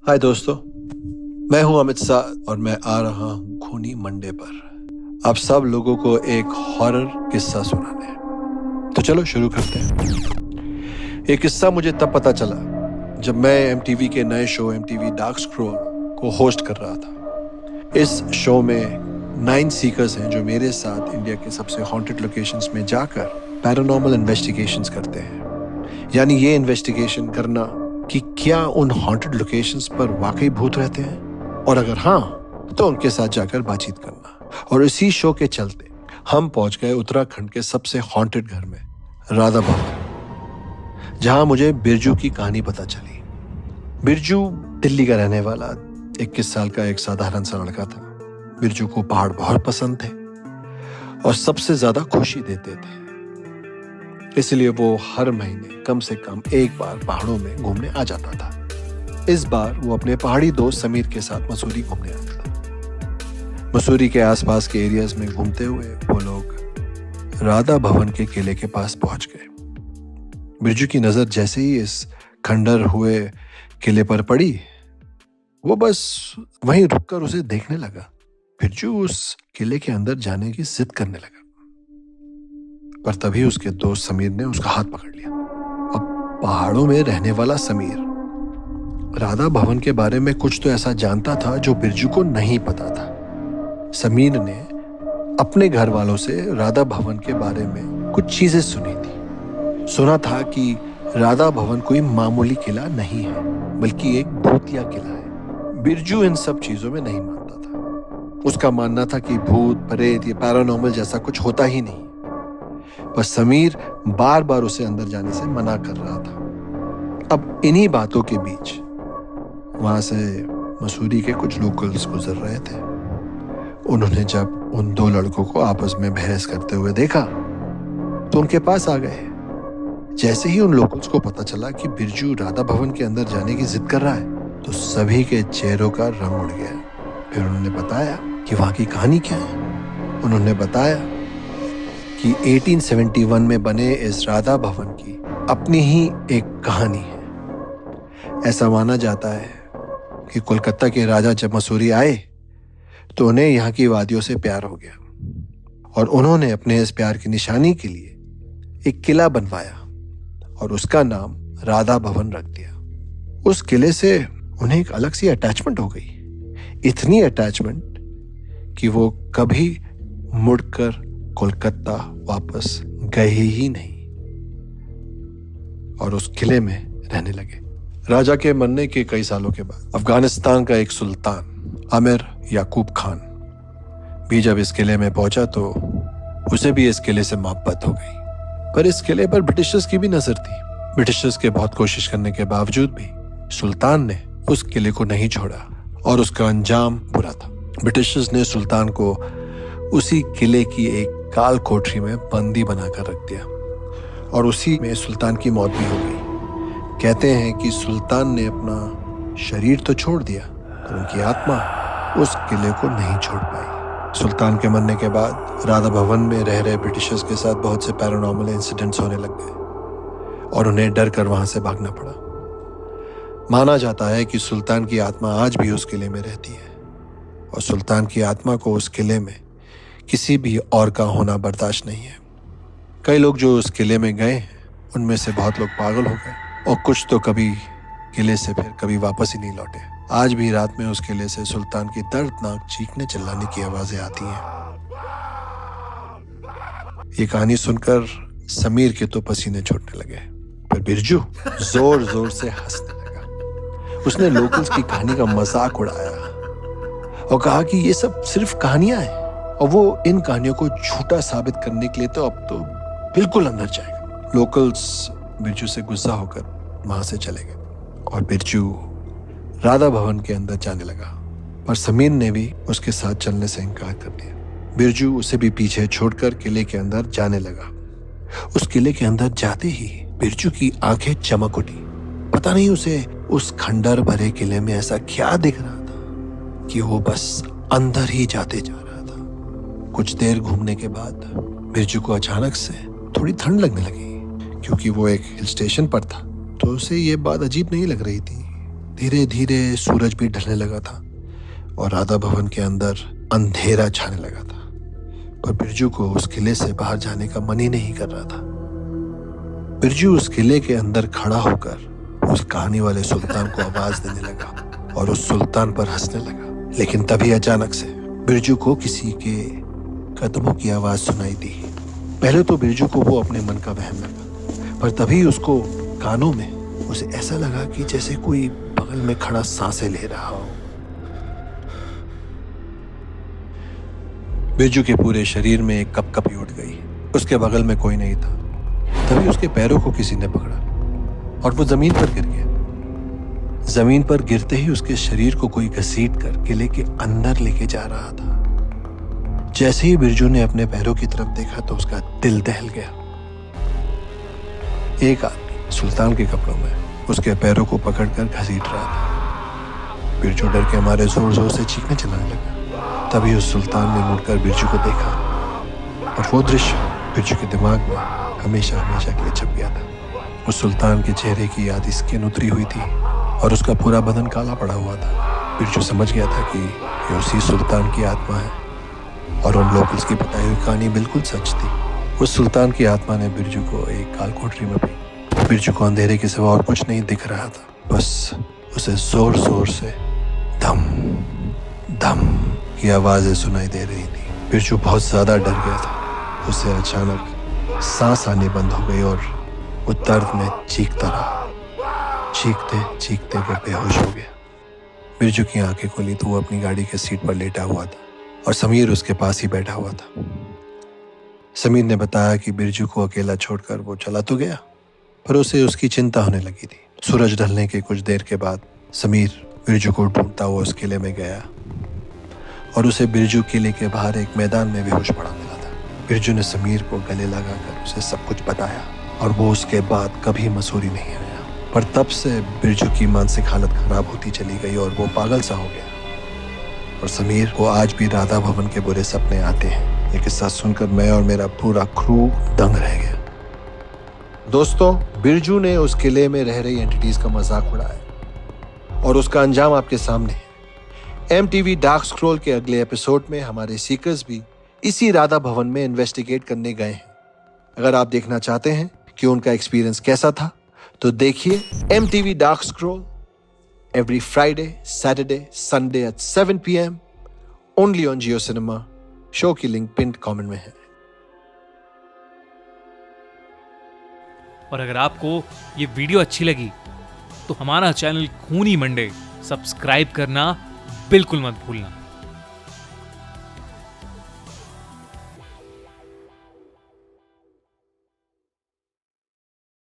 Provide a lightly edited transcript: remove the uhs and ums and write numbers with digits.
हाय दोस्तों, मैं हूं अमित शाह और मैं आ रहा हूं खूनी मंडे पर आप सब लोगों को एक हॉरर किस्सा सुनाने। तो चलो शुरू करते हैं। ये किस्सा मुझे तब पता चला जब मैं एमटीवी के नए शो एमटीवी डार्क स्क्रॉल को होस्ट कर रहा था। इस शो में 9 सीकर्स हैं जो मेरे साथ इंडिया के सबसे हॉन्टेड लोकेशंस में जाकर पैरानॉर्मल इन्वेस्टिगेशंस करते हैं। यानी ये इन्वेस्टिगेशन करना कि क्या उन हॉन्टेड लोकेशंस पर वाकई भूत रहते हैं, और अगर हाँ तो उनके साथ जाकर बातचीत करना। और इसी शो के चलते हम पहुंच गए उत्तराखंड के सबसे हॉन्टेड घर में, राधा भवन, जहां मुझे बिरजू की कहानी पता चली। बिरजू दिल्ली का रहने वाला 21 साल का एक साधारण सा लड़का था। बिरजू को पहाड़ बहुत पसंद थे और सबसे ज्यादा खुशी देते थे, इसलिए वो हर महीने कम से कम एक बार पहाड़ों में घूमने आ जाता था। इस बार वो अपने पहाड़ी दोस्त समीर के साथ मसूरी घूमने आया था। मसूरी के आसपास के एरियाज में घूमते हुए वो लोग राधा भवन के किले के पास पहुंच गए। बिरजू की नजर जैसे ही इस खंडर हुए किले पर पड़ी, वो बस वहीं रुककर उसे देखने लगा। बिरजू उस किले के अंदर जाने की जिद करने लगा, पर तभी उसके दोस्त समीर ने उसका हाथ पकड़ लिया। अब पहाड़ों में रहने वाला समीर राधा भवन के बारे में कुछ तो ऐसा जानता था जो बिरजू को नहीं पता था। समीर ने अपने घर वालों से राधा भवन के बारे में कुछ चीजें सुनी थी। सुना था कि राधा भवन कोई मामूली किला नहीं है, बल्कि एक भूतिया किला है। बिरजू इन सब चीजों में नहीं मानता था। उसका मानना था कि भूत प्रेत या पैरानॉर्मल जैसा कुछ होता ही नहीं। पर समीर बार बार उसे अंदर जाने से मना कर रहा था। अब इन्हीं बातों के बीच वहां से मसूरी के कुछ लोकल्स गुजर रहे थे। उन्होंने जब उन दो लड़कों को आपस में बहस करते हुए देखा तो उनके पास आ गए। जैसे ही उन लोकल्स को पता चला कि बिरजू राधा भवन के अंदर जाने की जिद कर रहा है, तो सभी के चेहरों का रंग उड़ गया। फिर उन्होंने बताया कि वहां की कहानी क्या है। उन्होंने बताया कि 1871 में बने इस राधा भवन की अपनी ही एक कहानी है। ऐसा माना जाता है कि कोलकाता के राजा जब मसूरी आए तो उन्हें यहाँ की वादियों से प्यार हो गया, और उन्होंने अपने इस प्यार की निशानी के लिए एक किला बनवाया और उसका नाम राधा भवन रख दिया। उस किले से उन्हें एक अलग सी अटैचमेंट हो गई, इतनी अटैचमेंट कि वो कभी मुड़कर कोलकाता वापस गए ही नहीं और उस किले में रहने लगे। राजा के मरने के कई सालों के बाद अफगानिस्तान का एक सुल्तान आमिर याकूब खान भी जब इस किले में पहुंचा तो उसे भी इस किले से मोहब्बत हो गई। पर इस किले पर ब्रिटिशर्स की भी नजर थी। ब्रिटिशर्स के बहुत कोशिश करने के बावजूद भी सुल्तान ने उस किले को नहीं छोड़ा और उसका अंजाम बुरा था। ब्रिटिशर्स ने सुल्तान को उसी किले की एक काल कोठरी में बंदी बनाकर रख दिया और उसी में सुल्तान की मौत भी हो गई। कहते हैं कि सुल्तान ने अपना शरीर तो छोड़ दिया, पर उनकी आत्मा उस किले को नहीं छोड़ पाई। सुल्तान के मरने के बाद राधा भवन में रह रहे ब्रिटिशर्स के साथ बहुत से पैरानॉर्मल इंसिडेंट्स होने लग गए और उन्हें डर कर वहां से भागना पड़ा। माना जाता है कि सुल्तान की आत्मा आज भी उस किले में रहती है और सुल्तान की आत्मा को उस किले में किसी भी और का होना बर्दाश्त नहीं है। कई लोग जो उस किले में गए हैं उनमें से बहुत लोग पागल हो गए और कुछ तो कभी किले से फिर कभी वापस ही नहीं लौटे। आज भी रात में उस किले से सुल्तान की दर्दनाक चीखने चिल्लाने की आवाजें आती हैं। ये कहानी सुनकर समीर के तो पसीने छूटने लगे, पर बिरजू जोर जोर से हंसने लगा। उसने लोकल्स की कहानी का मजाक उड़ाया और कहा कि ये सब सिर्फ कहानियां हैं और वो इन कहानियों को झूठा साबित करने के लिए तो अब तो बिल्कुल अंदर जाएगा। लोकल्स बिरजू से गुस्सा होकर वहां से चले गए और बिरजू राधा भवन के अंदर जाने लगा, पर समीर ने भी उसके साथ चलने से इनकार कर दिया। बिरजू उसे भी पीछे छोड़कर किले के अंदर जाने लगा। उस किले के अंदर जाते ही बिरजू की आंखें चमक उठी। पता नहीं उसे उस खंडर भरे किले में ऐसा क्या दिख रहा था कि वो बस अंदर ही जाते जा रहा था। कुछ देर घूमने के बाद बिरजू को अचानक से थोड़ी ठंड लगने लगी। क्योंकि वो एक हिल स्टेशन पर था तो उसे ये बात अजीब नहीं लग रही थी। धीरे धीरे सूरज भी ढलने लगा था और राधा भवन के अंदर अंधेरा छाने लगा था। पर बिरजू को उस किले से बाहर जाने का मन ही नहीं कर रहा था। बिरजू उस किले के अंदर खड़ा होकर उस कहानी वाले सुल्तान को आवाज देने लगा और उस सुल्तान पर हंसने लगा। लेकिन तभी अचानक से बिरजू को किसी के कदमों की आवाज सुनाई दी। पहले तो बिरजू को वो अपने मन का वहम लगा, पर तभी उसको कानों में उसे ऐसा लगा कि जैसे कोई बगल में खड़ा सांसें ले रहा हो। बिरजू के पूरे शरीर में एक कपकपी उठ गई। उसके बगल में कोई नहीं था। तभी उसके पैरों को किसी ने पकड़ा और वो जमीन पर गिर गया। जमीन पर गिरते ही उसके शरीर को कोई घसीट कर किले के अंदर लेके जा रहा था। जैसे ही बिरजू ने अपने पैरों की तरफ देखा तो उसका दिल दहल गया। एक आदमी सुल्तान के कपड़ों में उसके पैरों को पकड़कर घसीट रहा था। बिरजू डर के मारे जोर जोर से चीखने चिल्लाने लगा। तभी उस सुल्तान ने मुड़कर बिरजू को देखा और वो दृश्य बिरजू के दिमाग में हमेशा हमेशा के लिए छप गया था। उस सुल्तान के चेहरे की याद स्किन उतरी हुई थी और उसका पूरा बदन काला पड़ा हुआ था। बिरजू समझ गया था कि ये उसी सुल्तान की आत्मा है और उन लोकल्स की बताई हुई कहानी बिल्कुल सच थी। उस सुल्तान की आत्मा ने बिरजू को एक काल कोठरी में पी। बिरजू को अंधेरे के सिवा और कुछ नहीं दिख रहा था, बस उसे जोर जोर से धम धम की आवाजें सुनाई दे रही थी। बिरजू बहुत ज्यादा डर गया था। उसे अचानक सांस आनी बंद हो गई और वो दर्द में चीखता रहा। चीखते चीखते वो बेहोश हो गया। बिरजू की आंखें खुली तो वो अपनी गाड़ी के सीट पर लेटा हुआ था और समीर उसके पास ही बैठा हुआ था। समीर ने बताया कि बिरजू को अकेला छोड़कर वो चला तो गया, पर उसे उसकी चिंता होने लगी थी। सूरज ढलने के कुछ देर के बाद समीर बिरजू को ढूंढता हुआ उस किले में गया और उसे बिरजू किले के बाहर एक मैदान में बेहोश पड़ा मिला था। बिरजू ने समीर को गले लगाकर उसे सब कुछ बताया और वो उसके बाद कभी मसूरी नहीं आया। पर तब से बिरजू की मानसिक हालत खराब होती चली गई और वो पागल सा हो गया। और समीर को आज भी राधा भवन के बुरे सपने आते हैं। ये किस्सा सुनकर मैं और मेरा पूरा क्रू दंग रह गया। दोस्तों, बिरजू ने उस किले में रह रही एंटिटीज का मजाक उड़ाया और उसका अंजाम आपके सामने है। MTV डार्क स्क्रॉल के अगले एपिसोड में हमारे सीकर्स भी इसी राधा भवन में इन्वेस्टिगेट करने गए हैं। अगर आप देखना चाहते हैं कि उनका एक्सपीरियंस कैसा था तो देखिए MTV dark scroll every Friday, Saturday, Sunday at 7 PM only on Jio cinema. Show की लिंक पिंड कमेंट में है। और अगर आपको ये वीडियो अच्छी लगी तो हमारा चैनल खूनी मंडे सब्सक्राइब करना बिल्कुल मत भूलना।